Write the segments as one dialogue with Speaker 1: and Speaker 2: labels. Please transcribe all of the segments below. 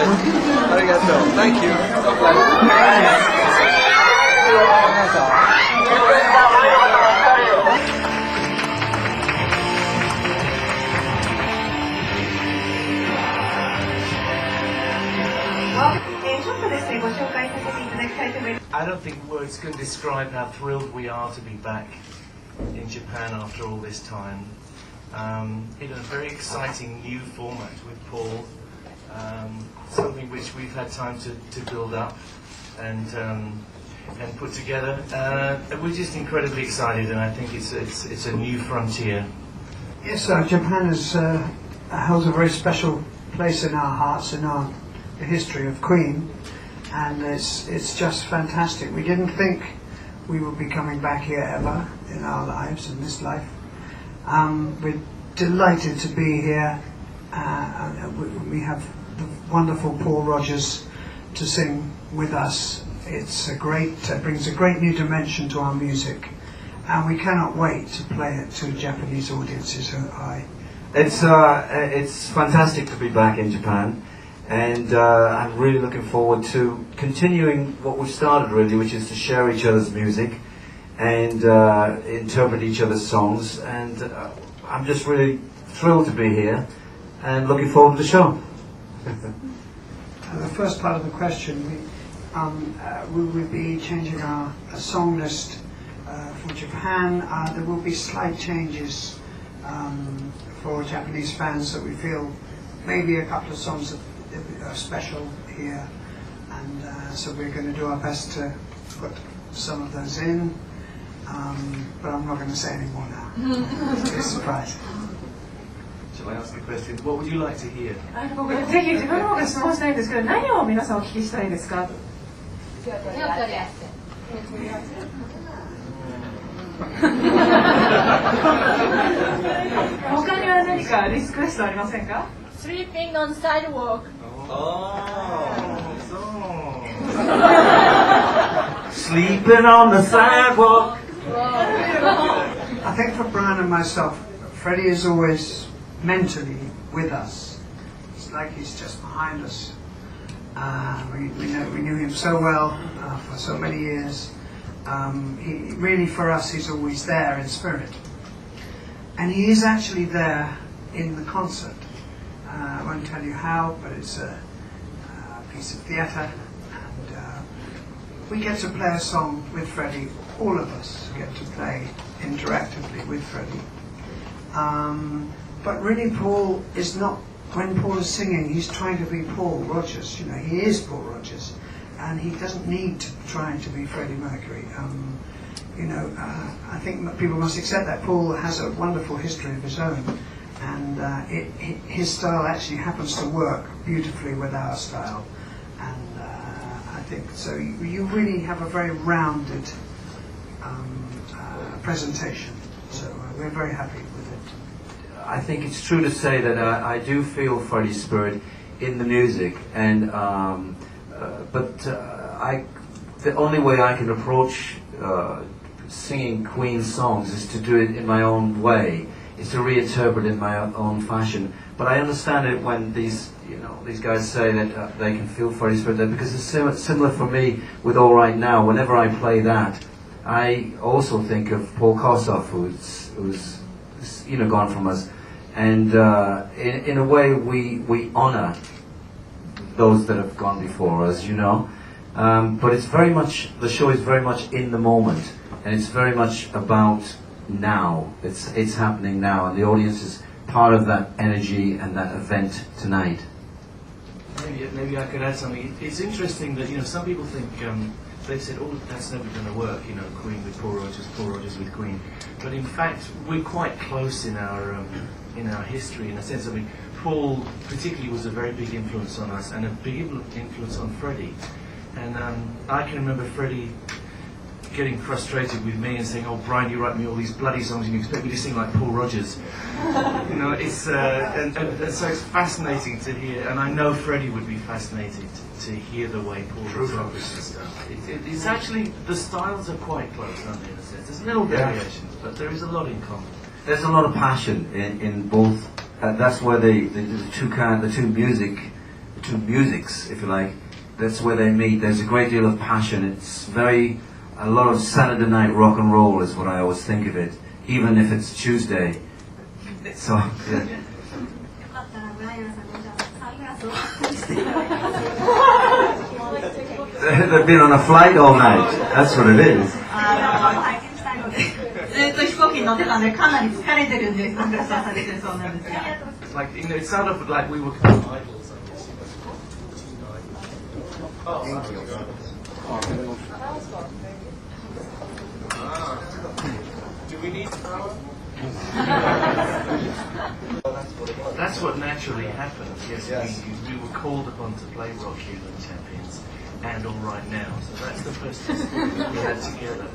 Speaker 1: Arigato. Thank you. God bless.
Speaker 2: I don't think words can describe how thrilled we are to be back in Japan after all this time. In a very exciting new format with Paul, something which we've had time to build up and put together. We're just incredibly excited, and I think it's a new frontier.
Speaker 3: Yes, Japan holds a very special place in our hearts, in the history of Queen, and it's just fantastic. We didn't think we would be coming back here ever in our lives, in this life. We're delighted to be here. We have the wonderful Paul Rodgers to sing with us. It brings a great new dimension to our music, and we cannot wait to play it to Japanese audiences.
Speaker 4: It's fantastic to be back in Japan, and I'm really looking forward to continuing what we've started, really, which is to share each other's music and interpret each other's songs, and I'm just really thrilled to be here and looking forward to the show.
Speaker 3: The first part of the question, we will be changing our song list for Japan. There will be slight changes for Japanese fans, that we feel maybe a couple of songs that are special here, and so we're going to do our best to put some of those in, but I'm not going to say any more now. It's a surprise.
Speaker 2: Shall I ask a question? What would you like to hear?
Speaker 5: 僕ぜひ自分の方が質問したいんですけど、何を皆さんお聞きしたいですか？他には何かリクエストありませんか？
Speaker 6: Sleeping on sidewalk.
Speaker 4: Sleeping on the sidewalk.
Speaker 3: I think for Brian and myself, Freddie is always mentally with us. It's like he's just behind us. We knew him so well for so many years. He really, for us, he's always there in spirit, and he is actually there in the concert. I won't tell you how, but it's a piece of theatre, and we get to play a song with Freddie. All of us get to play interactively with Freddie. But really, Paul is not. When Paul is singing, he's trying to be Paul Rodgers. You know, he is Paul Rodgers, and he doesn't need to try to be Freddie Mercury. I think people must accept that Paul has a wonderful history of his own, and his style actually happens to work beautifully with our style. And I think so. You really have a very rounded presentation. So we're very happy with it.
Speaker 4: I think it's true to say that I do feel Freddie's spirit in the music, and the only way I can approach singing Queen songs is to do it in my own way, is to reinterpret in my own fashion. But I understand it when these guys say that they can feel Freddie's spirit there, because it's similar for me with All Right Now. Whenever I play that, I also think of Paul Kossoff, who's gone from us, and in a way we honour those that have gone before us, but it's very much, the show is very much in the moment, and it's very much about now. It's happening now, and the audience is part of that energy and that event tonight.
Speaker 2: Maybe I could add something. It's interesting that some people think they've said, "Oh, that's never going to work." Queen with Paul Rodgers with Queen. But in fact, we're quite close in our history, in a sense. I mean, Paul particularly was a very big influence on us, and a big influence on Freddie. And I can remember Freddie getting frustrated with me and saying, "Oh, Brian, you write me all these bloody songs and you expect me to sing like Paul Rodgers." It's and so it's fascinating to hear, and I know Freddie would be fascinated to hear the way Paul Rodgers and stuff. It's actually, the styles are quite close, aren't they, in a sense? There's little variations, but there is a lot in common.
Speaker 4: There's a lot of passion in both. That's where the two music two musics, if you like. That's where they meet. There's a great deal of passion. It's a lot of Saturday night rock and roll is what I always think of it, even if it's Tuesday. So, yeah. They've been on a flight all night. That's what it is.
Speaker 7: ずっと飛行機に乗ってたんでかなり疲れてるんで参加されてるそうなんですが。
Speaker 2: It's like, you know, it sounded like we were kind of idols, I guess. Do we need That's what naturally happened. Yes, we were called upon to play Rock Human Champions and All Right Now. So that's the first we had together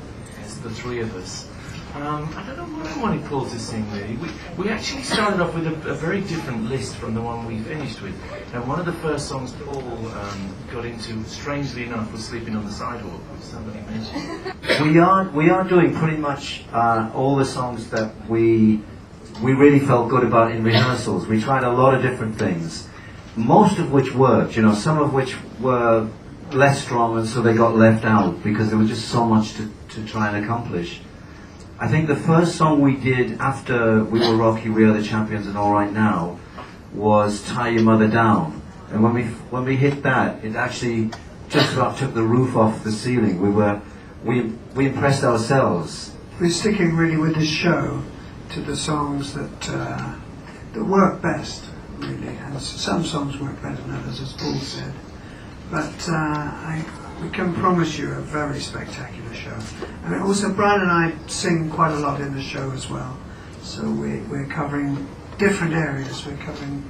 Speaker 2: as the three of us. I don't know what I wanted Paul to sing really. We actually started off with a very different list from the one we finished with. And one of the first songs Paul got into, strangely enough, was Sleeping on the Sidewalk, which somebody mentioned.
Speaker 4: We are doing pretty much all the songs that we really felt good about in rehearsals. We tried a lot of different things, most of which worked, you know, some of which were less strong and so they got left out because there was just so much to try and accomplish. I think the first song we did after We Were Rocky, We Are the Champions and All Right Now was Tie Your Mother Down. And when we hit that, it actually just about took the roof off the ceiling. We impressed ourselves.
Speaker 3: We're sticking really with this show to the songs that work best, really. And some songs work better than others, as Paul said. But we can promise you a very spectacular show. I mean, also Brian and I sing quite a lot in the show as well. So we're covering different areas. We're covering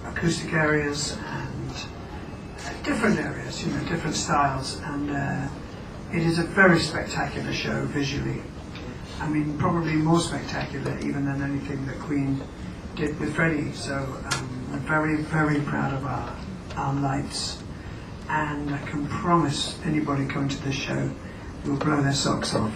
Speaker 3: acoustic areas and different areas, you know, different styles. And it is a very spectacular show visually. I mean, probably more spectacular even than anything that Queen did with Freddie. So we're very, very proud of our lights. And I can promise anybody coming to this show will blow their socks off.